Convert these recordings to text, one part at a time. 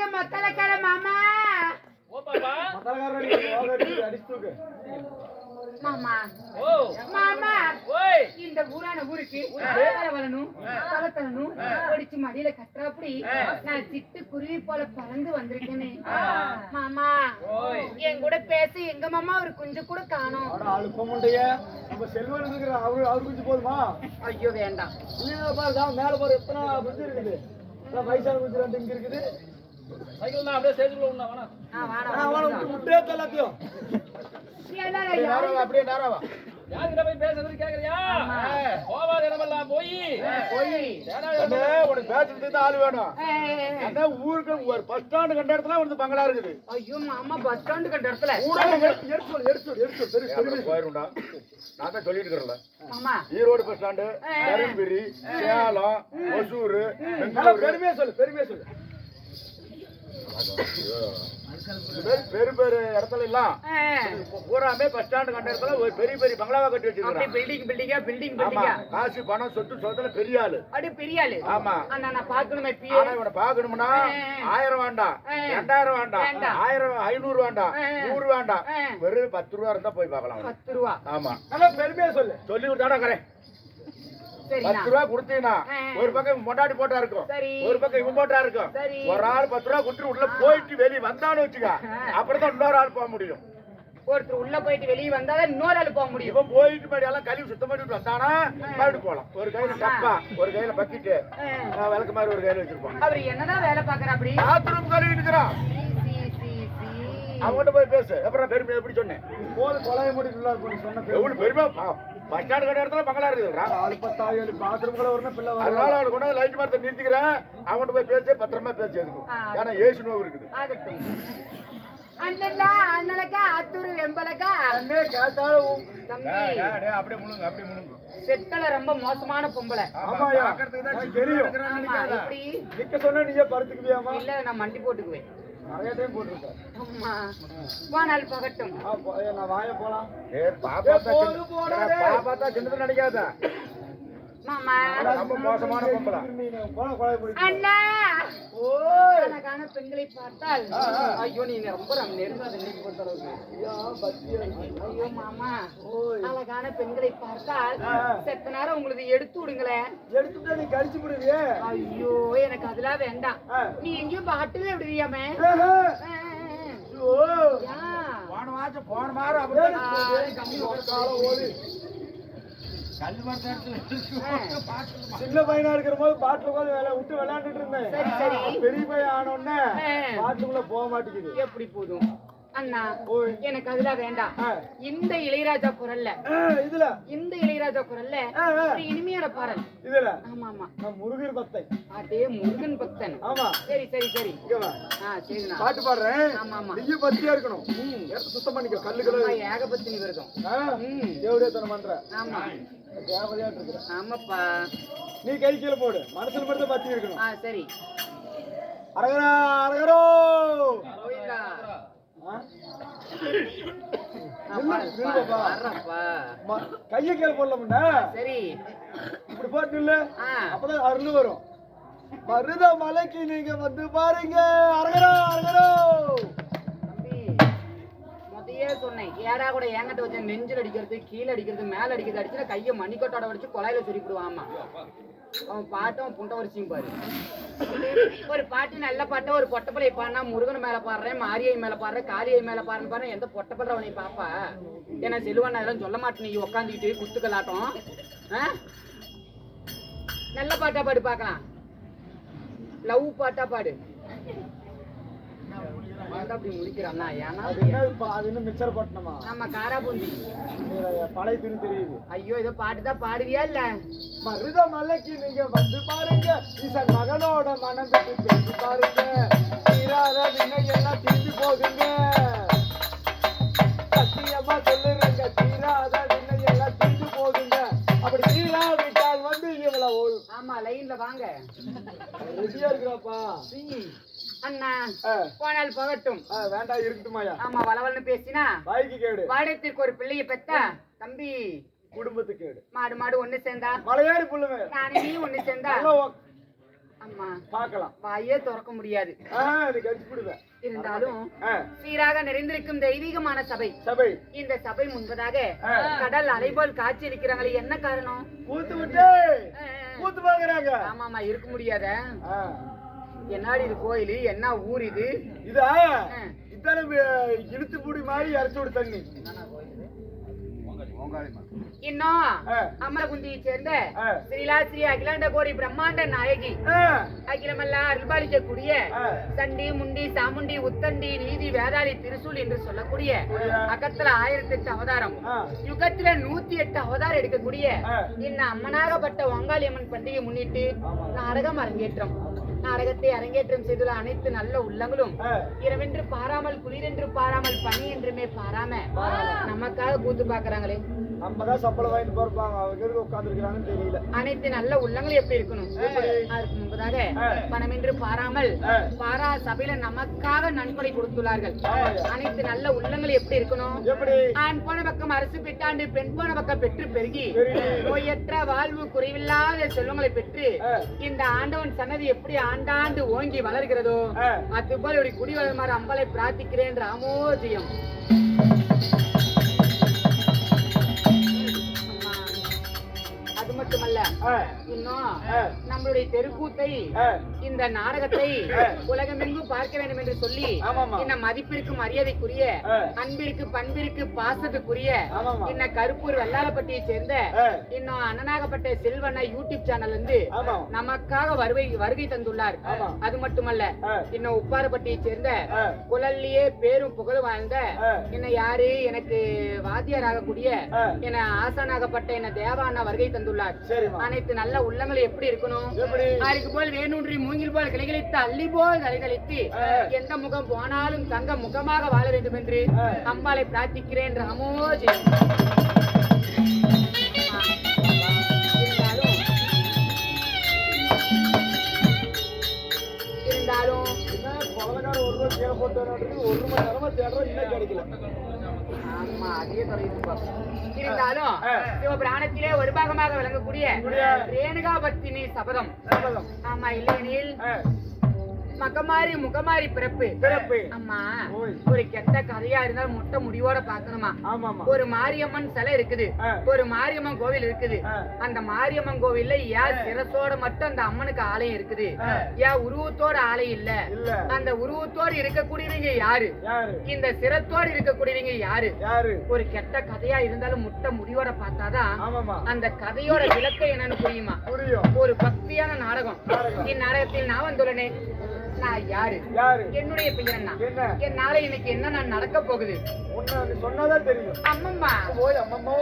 எங்க மக்களுக்கார மாமா ஓ பாப்பா மாமா மாமா இந்த ஊரான ஊருக்கு வரணும் பழத்தரணும் ஒடிச்சு மடியில கட்டுறாப்படி நான் சிட்டு குருவி போல பறந்து வந்திருக்கேனே மாமா என் கூட பேச எங்க மாமா ஒரு குஞ்சு கூட காணோம். அவரு குஞ்சு போதுமா? ஐயோ வேண்டாம். மேல போற எத்தனை குஞ்சு இருக்குது? வயசான குஞ்சு ரெண்டு இங்க இருக்குது. சைக்கிள் தான் அப்படியே ஸ்டேஜ்ல உண்ணா வேணா முட்டே எல்லாத்தையும் அப்படியே நேராவா யார்கிட்ட போய் பேசுறது கேக்குறியா? கோவா தினமெல்லாம் போய் உனக்கு பேசுறதுக்கு ஆள் வேணும். அண்ணா ஊருக்கு ஒரு பஸ் ஸ்டாண்டு கண்ட இடத்துல வந்து பங்களா இருக்குது. ஐயோ மாமா பஸ் ஸ்டாண்டு கண்ட இடத்துல போயிருண்டா. நான் தான் சொல்லிட்டு இருக்கிறேன்ல. மாமா ஈரோடு பஸ் ஸ்டாண்டு, தருமபுரி, சேலம், ஒசூர், பெருமையா சொல்லு பெருமையா சொல்லு. பெரும் பெரு இடத்துல எல்லாம் பூராமே பஸ் ஸ்டாண்டு கண்ட இடத்துல ஒரு பெரிய பெரிய பங்களாவா கட்டி வச்சிருக்காங்க. பில்டிங் காசு பணம் சொத்து சொத்துல பெரிய ஆளு. அடி பெரிய ஆளு. ஆமா நான் பாக்கணுமே. இவனை பாக்கணும்னா 1000 வேண்டாம், 2000 வேண்டாம், 1000 500 வேண்டாம், 100 வேண்டாம், வெறும் 10 ரூபா இருந்தா போய் பார்க்கலாம். 10 ரூபா. ஆமா நல்லா பெருமையா சொல்லு. சொல்லி கொடுத்தாடா கரேன். 10 ரூபா கொடுத்தீங்கன்னா ஒரு பக்கம் மொண்டாடி போட்டா இருக்கும், ஒரு பக்கம் இவன் போட்டா இருக்கும். ஒரு ஆள் 10 ரூபா கொடுத்துட்டு உள்ள போயிட்டு வெளியே வந்தான்னு வச்சுக்க, அப்படிதான் இன்னொரு ஆள் போக முடியும். ஒருத்தர் உள்ள போயிட்டு வெளியே வந்தாதான் இன்னொரு ஆள் போக முடியும். இவன் போயிட்டு மாதிரி எல்லாம் கழுவி சுத்தம் பண்ணிட்டு வந்தானா மறுபடியும் போலாம். ஒரு கையில டப்பா, ஒரு கையில பக்கிட்டு, விளக்கு மாதிரி ஒரு கையில வச்சிருப்பான். அவர் என்னதான் வேலை பாக்குற? அப்படி பாத்ரூம் கழுவி இருக்கிறான். அவங்ககிட்ட போய் பேசு. அப்புறம் பெருமை எப்படி சொன்னேன்? போது கொலைய முடிக்கலாம் சொன்ன எவ்வளவு பெருமை. பஸ் ஸ்டாண்டு கடை இடத்துல பங்களா இருக்குதுடா. 47 பாத்ரூம் கூட வரணும் பிள்ளை. அதனால அவனுக்கு கொண்டு லைட் மார்த்த நிறுத்திக்கிறேன். அவன்கிட்ட போய் பேச பத்திரமா பேசி இருக்கும். ஏன்னா ஏசு நோவு இருக்குது. அத்தூரு வெம்பலக்கா அப்படியே முழுங்க அப்படியே முழுங்க. செட்டல ரொம்ப மோசமான பொம்பளை. தெரியும். சொன்ன நீங்க படுத்துக்குவியாமா? இல்ல நான் மண்டி போட்டுக்குவேன். நிறைய டைம் போட்டுருக்கேன். போனால் பகட்டும். நான் வாய போலாம். பாப்பா தான் சின்னது நினைக்காத மாமா ரொம்ப மோசமான பொம்பளை. அண்ணா அழகான பெண்களை பார்த்தால் ஐயோ நீ ரொம்ப நெருங்காத. ஐயோ மாமா அழகான பெண்களை பார்த்தால் செத்த நேரம் உங்களுக்கு எடுத்து விடுங்களேன். எடுத்துட்டா நீ கடிச்சு விடுவியே. ஐயோ எனக்கு அதெல்லாம் வேண்டாம். நீ எங்கேயும் பாட்டுல விடுவியாமே. போன மாறு சின்ன பையனா இருக்கிற போது பாட்டுல விட்டு விளையாண்டுட்டு இருந்தேன். பெரிய பையன் ஆனோடனே பாட்டுக்குள்ள போக மாட்டேங்குது. எப்படி போதும் அண்ணா? எனக்கு அதெல்லாம் வேண்டாம். இந்த இளையராஜா குரல்ல இந்த இளையராஜா குரல்ல இனிமையான பாடல் இதுல. ஆமா ஆமா முருகன் பக்தன். அதே முருகன் பக்தன். ஆமா சரி சரி சரி சரி பாட்டு பாடுறேன். ஆமா ஆமா நீங்க பத்தியா இருக்கணும். சுத்தம் பண்ணிக்க. கல்லுகளை ஏகபத்தினி விரதம் தேவடியாத்தனம் பண்ற. ஆமா தேவதையாட்டு இருக்கிற. ஆமாப்பா நீ கை கீழே போடு. மனசுல மட்டும் பத்தி இருக்கணும். சரி. அரகரா அரகரோ கைய கீழே போடல. சரி இப்படி போட்டு இல்ல அப்பதான் அருள் வரும். மருத மலைக்கு நீங்க வந்து பாருங்க. அரகரோ அரகரோ சொன்னேன். ஏடா கூட ஏங்கிட்ட வச்ச நெஞ்சில் அடிக்கிறது, கீழே அடிக்கிறது, மேல அடிக்கிறது, அடிச்சுன்னா கையை மணிக்கட்டோட வச்சு கொலையில சுருப்பிடுவான். அவன் பாட்டும் புண்டை வரிசையும் பாரு. ஒரு பாட்டு நல்ல பாட்டை ஒரு பொட்டப்பள்ளை பாடினா முருகன் மேல பாடுறேன், மாரியை மேல பாடுறேன், காளியை மேல பாடுறேன்னு பாரு. எந்த பொட்டப்படுறவனை பாப்பா? ஏன்னா செல்வன் அதெல்லாம் சொல்ல மாட்டேன். நீ உட்காந்துக்கிட்டு குத்துக்கலாட்டம். நல்ல பாட்டா பாடு பாக்கலாம். லவ் பாட்டா பாடு. அப்படி முடிக்கிறான்னா மிச்சர் பட்டணமா? நம்ம காராபூந்தி பழைய திரு தெரியுது. ஐயோ ஏதோ பாட்டுதான் பாடுவியா இல்ல? மருத மலைக்கு நீங்க வந்து பாருங்க. ஈசன் மகனோட மனம் விட்டு பேசி பாருங்க. தீராத வினையெல்லாம் திரும்பி போகுங்க. சத்தியமா சொல்லுறங்க. தீராத வினையெல்லாம் திரும்பி போகுங்க. அப்படி தீராவிட்டால் வந்து இவ்வளவு. ஆமா லைன்ல வாங்க. ரெடியா இருக்கிறாப்பா அண்ணா. போனால் போகட்டும். வேண்டாம் இருக்கட்டுமாயா. ஆமா வளவல்னு பேசினா வாய்க்கு கேடு. வாடத்திற்கு ஒரு பிள்ளைய பெத்தா தம்பி குடும்பத்துக்கு கேடு. மாடு மாடு ஒண்ணு சேர்ந்தா மலையாடி புள்ளுவே. நானே நீ ஒண்ணு சேர்ந்தா ஆமா பார்க்கலாம். வாயே திறக்க முடியாது. நீ கடிச்சு விடுவேன். இருந்தாலும் சீராக நிறைந்திருக்கும் தெய்வீகமான சபை. சபை இந்த சபை முன்பதாக கடல் அலைபோல் காட்சி அளிக்கிறாங்களே, என்ன காரணம்? கூத்து விட்டு கூத்து பாக்குறாங்க. ஆமாமா, இருக்க முடியாத. என்னடி இது கோயில், என்ன ஊர் இது? இதா இத்தனை இழுத்து பூடி மாதிரி இறச்சி விடு தண்ணி. இன்னும் அமரகுந்தியை சேர்ந்த ஸ்ரீலாஸ்ரீ அகிலாண்ட கோடி பிரம்மாண்ட நாயகி, அகிலமெல்லாம் அருள்பாலிக்கக்கூடிய சண்டி முண்டி சாமுண்டி உத்தண்டி நீதி வேதாளி திருசூல் என்று சொல்லக்கூடிய அகத்துல 1008 அவதாரம், யுகத்துல 108 அவதாரம் எடுக்கக்கூடிய இந்த அம்மனாகப்பட்ட வங்காளி அம்மன் பண்டிகை முன்னிட்டு நாடகம் அரங்கேற்றம். நாடகத்தை அரங்கேற்றம் செய்துள்ள அனைத்து நல்ல உள்ளங்களும் இரவென்று பாராமல் குளிரென்று பாராமல் பனி என்றுமே பாராம நமக்காக கூத்து பாக்குறாங்களே, நம்மதான் சம்பளம் வாங்கிட்டு போறாங்க, அவங்க உட்கார்ந்துருக்காங்கன்னு தெரியல. அனைத்து நல்ல உள்ளங்களும் எப்படி இருக்கணும்? அதற்கு முன்பதாக பணமென்று பாராமல் பாரா சபையில நமக்காக நன்கொடை கொடுத்துள்ளார்கள். அனைத்து நல்ல உள்ளங்களும் எப்படி இருக்கணும்? ஆண் போன பக்கம் அரசு பெற்றாண்டு, பெண் போன பக்கம் பெற்று பெருகி நோயற்ற வாழ்வு குறைவில்லாத செல்வங்களை பெற்று இந்த ஆண்டவன் சன்னதி எப்படி ஆண்டாண்டு ஓங்கி வளர்கிறதோ அதுபோல ஒரு குடி வளருமாறு அம்பலை பிரார்த்திக்கிறேன். ராமோஜயம். அது மட்டுமல்ல, இன்னும் நம்மளுடைய தெருக்கூத்தை இந்த நாடகத்தை உலகமெங்கும் பார்க்க வேண்டும் என்று சொல்லி இந்த மதிப்பிற்கு மரியாதைக்குரிய அன்பிற்கு பண்பிற்கு பாசத்துக்குரிய இந்த கருப்பூர் வெள்ளாளப்பட்டியை சேர்ந்த இன்னும் அண்ணனாகப்பட்ட செல்வண்ணா யூடியூப் சேனல் இருந்து நமக்காக வருகை தந்துள்ளார். அது மட்டுமல்ல, இன்னும் உப்பாரப்பட்டியை சேர்ந்த குழல்லையே பேரும் புகழ் வாழ்ந்த என்ன யாரு எனக்கு வாத்தியார் ஆகக்கூடிய என ஆசானாகப்பட்ட என்ன தேவா அண்ணா வருகை தந்துள்ளார். அனைத்து நல்ல உள்ளங்கள் எப்படி இருக்கணும்? அதுக்கு போல் வேணூன்றி மூங்கில் போல் கிளைகளித்து அள்ளி போல் தலைகளித்து எந்த முகம் போனாலும் தங்க முகமாக வாழ வேண்டும் என்று அம்பாளை பிரார்த்திக்கிறேன். ராமோஜி. இருந்தாலும் ஒரு மணி நேரமா தேடுறோம், இன்னும் கிடைக்கல. ஆமா, அதே இருந்தாலும் சிவபிராணத்திலே ஒரு பாகமாக விளங்கக்கூடிய ரேணுகா பத்தினி சபதம். ஆமா, இல்லையெனில் முகமாரி பிறப்பு. அம்மா, ஒரு கெட்ட கதையா இருந்தாலும் முட்டை முடிவோட பாக்கணுமா? ஒரு மாரியம்மன் சிலை இருக்குது, ஒரு மாரியம்மன் கோவில் இருக்குது. அந்த மாரியம்மன் கோவில்ல ஏன் சிரசோட மட்டும் அந்த அம்மனுக்கு ஆலயம் இருக்குது, ஏன் உருவத்தோட ஆலயம் இல்ல? அந்த உருவத்தோடு இருக்கக்கூடியவங்க யாரு? இந்த சிரத்தோடு இருக்கக்கூடியவங்க யாரு? ஒரு கெட்ட கதையா இருந்தாலும் முட்டை முடிவோட பார்த்தாதான் அந்த கதையோட விளக்கம் என்னன்னு புரியுமா? ஒரு பக்தியான நாடகம். இந்நாடகத்தில் நான் வந்துள்ளனே, நான் யாரு? என்னுடைய பெயர் என்ன? என்னால இன்னைக்கு என்ன நான் நடக்க போகுது சொன்னாதான் தெரியும். அம்மம்மா ஓய் அம்மம்மோ.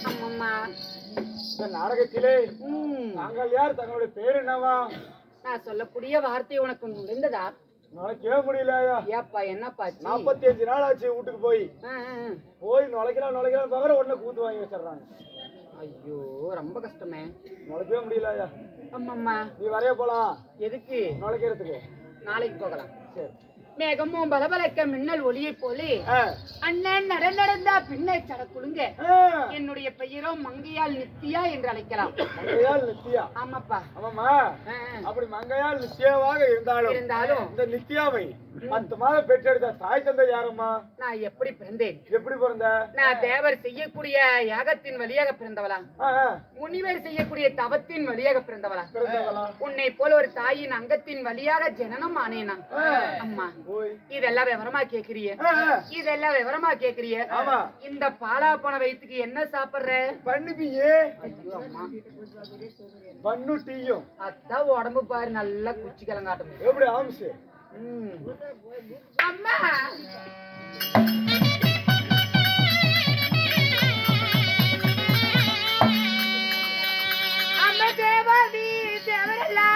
அம்மம்மா. இந்த நாடகத்திலே ம். நாங்கள் யார், தங்களுடைய பேர் என்னவா? நான் சொல்லக்கூடிய வார்த்தை உனக்கு நுழைந்ததா? நுழைக்கவே முடியலையா? ஏப்பா என்னப்பாச்சு? 45 நாள் ஆச்சு வீட்டுக்கு போய் ஆ, ஆ, ஆ. போய் நுழைக்கிறான் தவிர உடனே கூத்து வாங்கி வச்சிடுறாங்க. ஐயோ ரொம்ப கஷ்டமே. நுழைக்கவே முடியலையா? அம்மம்மா. நீ வரைய போலாம் எதுக்கு? நுழைக்கிறதுக்கு. நாளைக்கு போகலாம். சரி. மேகமும் பலபலக்க மின்னல் ஒளியை போலே ஆ. அண்ணன் நடந்தா பின்னை சடக்குழுங்க. ஆ. என்னுடைய பெயரோ மங்கையால் நித்தியா என்று அழைக்கலாம். மங்கையால் நித்யா. ஆமாப்பா. ஆமாம்மா. ஆ, ஆ. அப்படி மங்கையால் நித்யாவாக இருந்தாலும் இருந்தாலும் இந்த நித்யாவை 10 மாதம் பெற்றெடுத்த தாய் தந்தை யாரம்மா? நான் எப்படி பிறந்தேன்? எப்படி பிறந்த? நான் தேவர் செய்யக்கூடிய யாகத்தின் வழியாக பிறந்தவளா? ஆ, ஆ. முனிவர் செய்யக்கூடிய தவத்தின் வழியாக பிறந்தவளா? பிறந்தவளா? உன்னை போல ஒரு தாயின் அங்கத்தின் வழியாக ஜனனம் ஆனேனா? ஆ. அம்மா ஓய். இதெல்லாம் விவரமா கேக்குறிய? ஆ, ஆ. இதெல்லாம் விவரமா கேக்குறிய? ஆமா. இந்த பாலா போன வயிற்றுக்கு என்ன சாப்பிடுற? பண்ணிப்பியே. ஐயோ அம்மா, பண்ணு டீயும். அதான் உடம்பு பாரு நல்லா குச்சி கிளங்காட்டும். எப்படி ஆம்சு? அம்மா அம்மா தேவாதி தேவரல்லா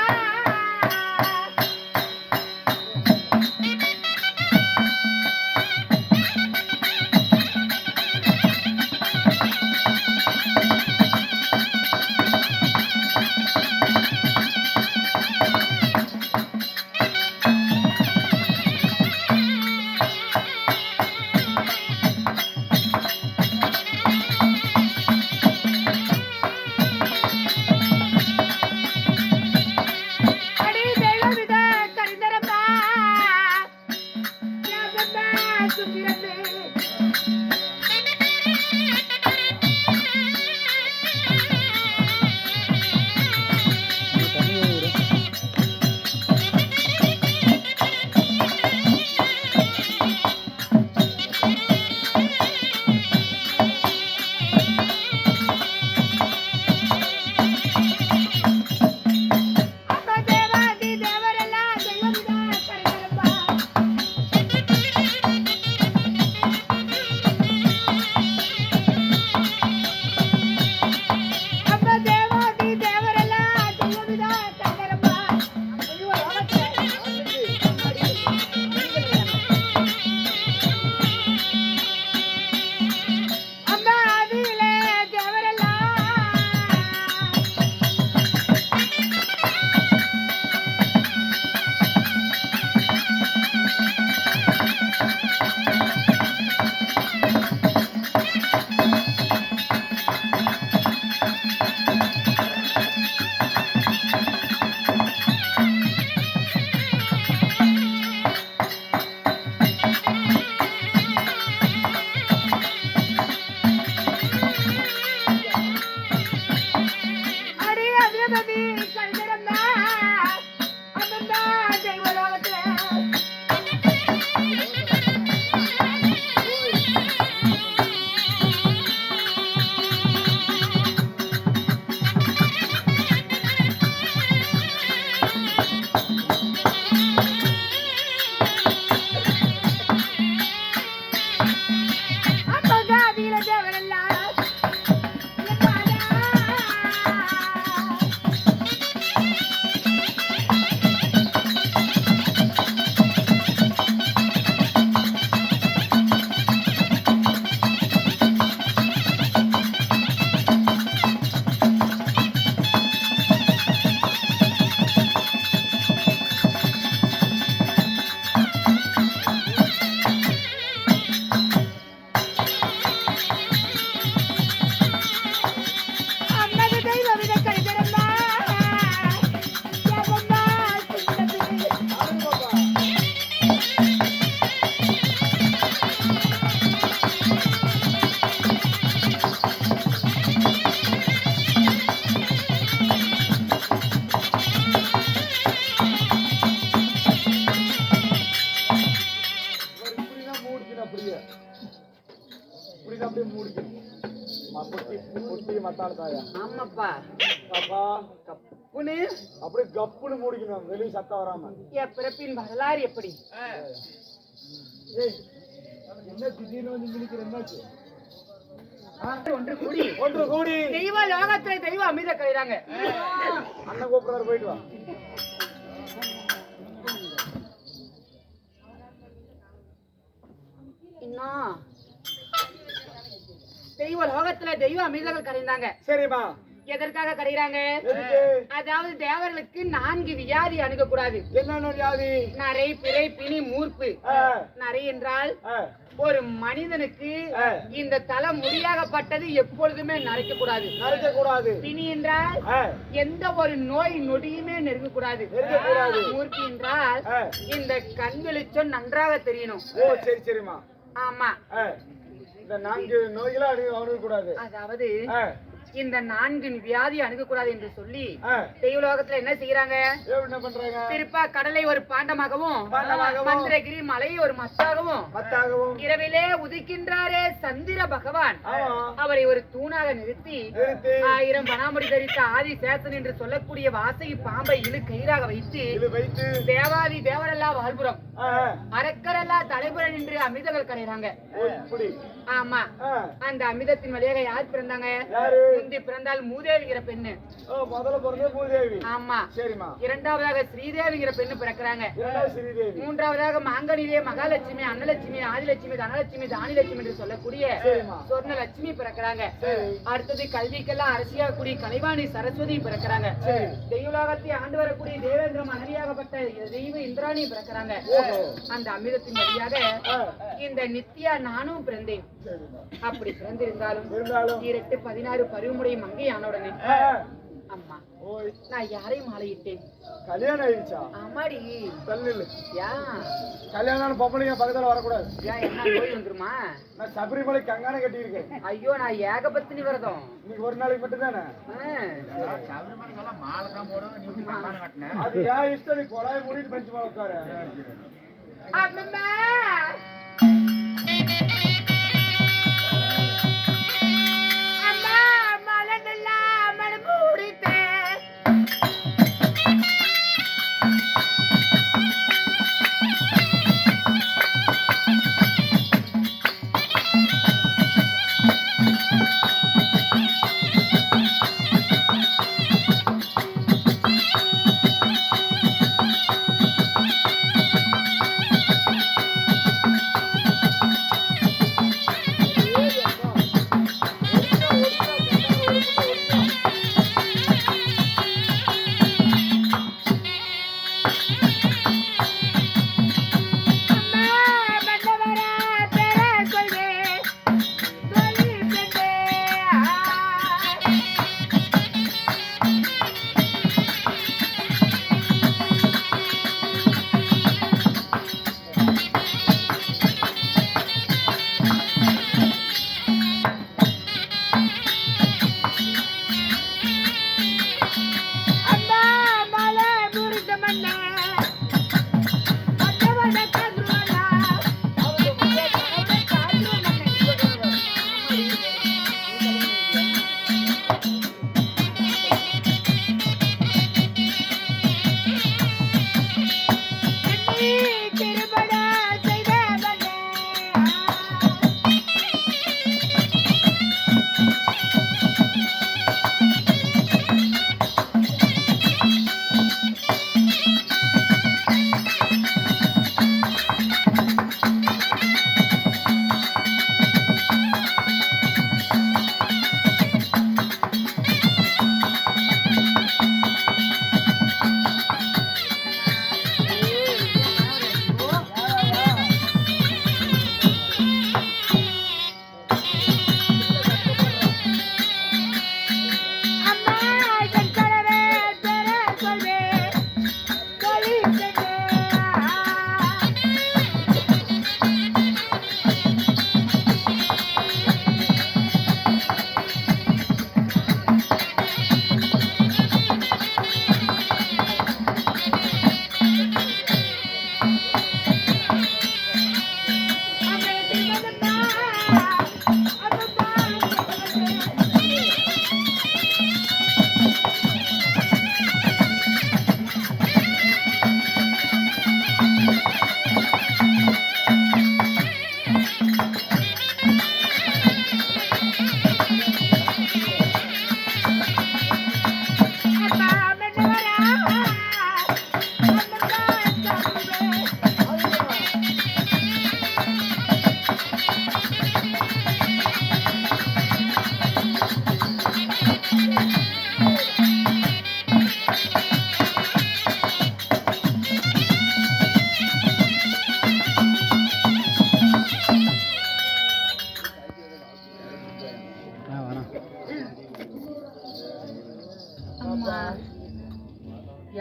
ஆமாப்பா. அப்படியே கப்புன்னு மூடிக்கணும், வெளியே சத்தம் வராம. என் பிறப்பின் வரலாறு எப்படி? என்ன திடீர்னு வந்து நினைக்கிற என்னாச்சு? ஒன்று கூடி தெய்வ லோகத்துல தெய்வ அமிர்த கலைறாங்க. அண்ணன் கூப்பிடுறாரு, போயிட்டு வா. இன்னும் தெய்வ லோகத்துல தெய்வ அமிர்தங்கள் கரைந்தாங்க. சரிம்மா. எதற்காக கரைகிறாங்க? அதாவது தேவர்களுக்கு 4 வியாதி அணுகக்கூடாது. என்னென்ன வியாதி? நரை, பிறை, பிணி, மூர்ப்பு. நரை என்றால் ஒரு மனிதனுக்கு இந்த தலை முடியாகப்பட்டது எப்பொழுதுமே நரைக்க கூடாது. பிணி என்றால் எந்த ஒரு நோய் நொடியுமே நெருங்க கூடாது. மூர்த்தி என்றால் இந்த கண் வெளிச்சம் நன்றாக தெரியணும். சரி சரிம்மா. ஆமா. இந்த 4 நோய்களை அணுக கூடாது. அதாவது இந்த 4 வியாதி அணுகக்கூடாது என்று சொல்லி தெய்வலோகத்துல என்ன செய்யறாங்க? திருப்பா கடலை ஒரு பாண்டமாகவும் மந்திரகிரி மலையை ஒரு மத்தாகவும் இரவிலே உதிக்கின்றாரே சந்திர பகவான், அவரை ஒரு தூணாக நிறுத்தி 1000 பனாமுடி தரித்த ஆதி சேசன் என்று சொல்லக்கூடிய வாசகி பாம்பை கயிறாக வைத்து தேவாதி தேவரெல்லாம் வாழ்புறம் அரக்கரெல்லாம் தலைபுறம் என்று அமிர்தங்கள் கரைகிறாங்க. ஆமா. அந்த அமிர்தத்தின் வழியாக யார் பிறந்தாங்க? முந்தி பிறந்தால் மூதேவிங்கிற பெண்ணு. முதல்ல பிறந்தது மூதேவி. ஆமா. சரிம்மா. இரண்டாவதாக ஸ்ரீதேவிங்கிற பெண்ணு பிறக்கிறாங்க. மூன்றாவதாக மாங்கனிலே மகாலட்சுமி, அன்னலட்சுமி, ஆதிலட்சுமி, தனலட்சுமி, தானிலட்சுமி என்று சொல்லக்கூடிய சொர்ணலட்சுமி பிறக்கிறாங்க. அடுத்தது கல்விக்கெல்லாம் அரசியாக கூடிய கலைவாணி சரஸ்வதி பிறக்கிறாங்க. தெய்வலோகத்தை ஆண்டு வரக்கூடிய தேவேந்திர மனைவியாகப்பட்ட தெய்வ இந்திராணி பிறக்கிறாங்க. அந்த அமிர்தத்தின் வழியாக இந்த நித்யா நானும் பிறந்தேன். அப்படி பிறந்திருந்தாலும் 16 பருவமுடைய மங்கை ஆனவுடனே அம்மா நான் யாரையும் மாலையிட்டேன். கல்யாணம் ஆயிடுச்சா? ஆமாடி. கல்யாணம் பொம்பளைங்க பக்கத்துல வரக்கூடாது. ஏன் என்ன நோய் வந்துருமா? நான் சபரிமலை கங்காணம் கட்டி இருக்கேன். ஐயோ நான் ஏகபத்தினி விரதம். இன்னைக்கு ஒரு நாளைக்கு மட்டும் தானே? அது ஏன் இஷ்டம்? நீ கொலாய் மூடிட்டு பஞ்சமா உட்காரு.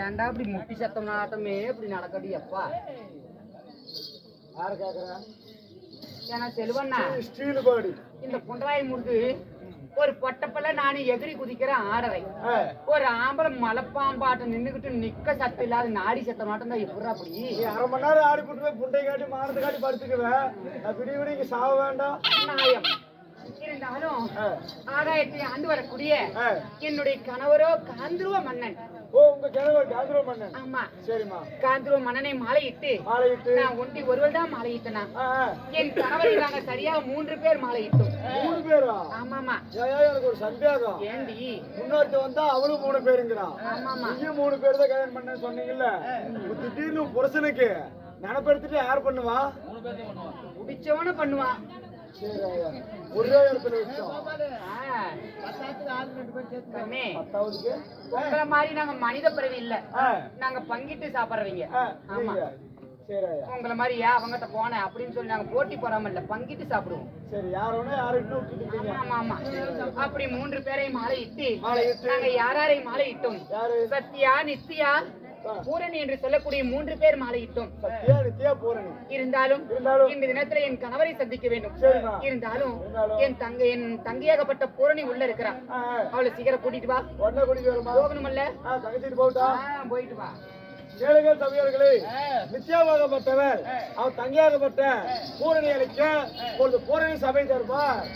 ஏன்டா இப்படி முட்டி சத்தம் நாட்டமே இப்படி நடக்கடி அப்பா? யாரு கேக்குறா? ஏன்னா செல்வண்ணா, ஸ்டீல் பாடி. இந்த புண்டராய் முருகு ஒரு பொட்டப்பல்ல நானு எதிரி குதிக்கிற ஆடவை, ஒரு ஆம்பளை மலைப்பாம்பாட்டம் நின்னுகிட்டு நிக்க சத்து இல்லாத நாடி சத்தம் நாட்டம் தான் எப்படா அப்படி? நீ அரை மணி நேரம் ஆடி போட்டு போய் புண்டை காட்டி மானத்தை காட்டி படுத்துக்குவேன். நான் விடிய விடிய இங்க சாவ வேண்டாம். நியாயம் இருந்தாலும் ஆகாயத்தை ஆண்டு வரக்கூடிய என்னுடைய கணவரோ காந்திருவ மன்னன். ஓ, உங்க கிழவர் காந்திரோ மன்னன். ஆமா, சரிம்மா. காந்திருவ மன்னனை மாலையிட்டு மாலையிட்டு நான் ஒண்டி ஒருவர் தான் மாலையிட்டனா. என் கணவருக்கு நாங்க சரியா 3 பேர் மாலையிட்டோம். 3 பேரா? ஆமாமா. ஏன் எனக்கு ஒரு சந்தேகம். ஏண்டி? முன்னோர்த்த வந்தா அவளும் 3 பேருங்கிறான். ஆமாமா. நீயும் 3 பேர் தான் கல்யாணம் பண்ண சொன்னீங்கல்ல. திடீர்னு புருஷனுக்கு நினைப்படுத்திட்டு யார் பண்ணுவா? பிடிச்சவன பண்ணுவான். சரி ஐயா, ஒரே இடத்துல வச்சோம். கண்ணே, 10வதுக்கு உங்களை மாதிரி நாங்க மனித பிறவி இல்ல, நாங்க பங்கிட்டு சாப்பிடுறவங்க. ஆமா, சரி ஐயா. உங்களை மாதிரி அவங்ககிட்ட போனேன் அப்படின்னு சொல்லி நாங்க போட்டி போறாம இல்ல, பங்கிட்டு சாப்பிடுவோம். சரி, யாரோட யாருன்னு விட்டுட்டீங்க. ஆமா ஆமா. அப்படி 3 பேரையும் மாலையிட்டு மாலையிட்டு நாங்க யாரையும் மாலையிட்டோம்? யாரு? சத்யா, நித்யா, பூரணி என்று சொல்லக்கூடிய 3 பேர் மாலையிட்டோம். சத்யா, நித்யா, பூரணி. இருந்தாலும் இந்த தினத்துல என் கணவரை சந்திக்க வேண்டும். சரிம்மா. இருந்தாலும் என் தங்கையாகப்பட்ட பூரணி உள்ள இருக்கிறான். அவளை சீக்கிரம் கூட்டிட்டு வா. உடனே கூட்டிட்டு வருமா? போகணுமல்ல? தங்கச்சிட்டு போட்டா போயிட்டு வா. கேளுங்கள் சபையர்களே, நித்யாவாகப்பட்டவர் அவன் தங்கையாகப்பட்ட பூரணி அளிக்க பொழுது பூரணி சபை தருவார்.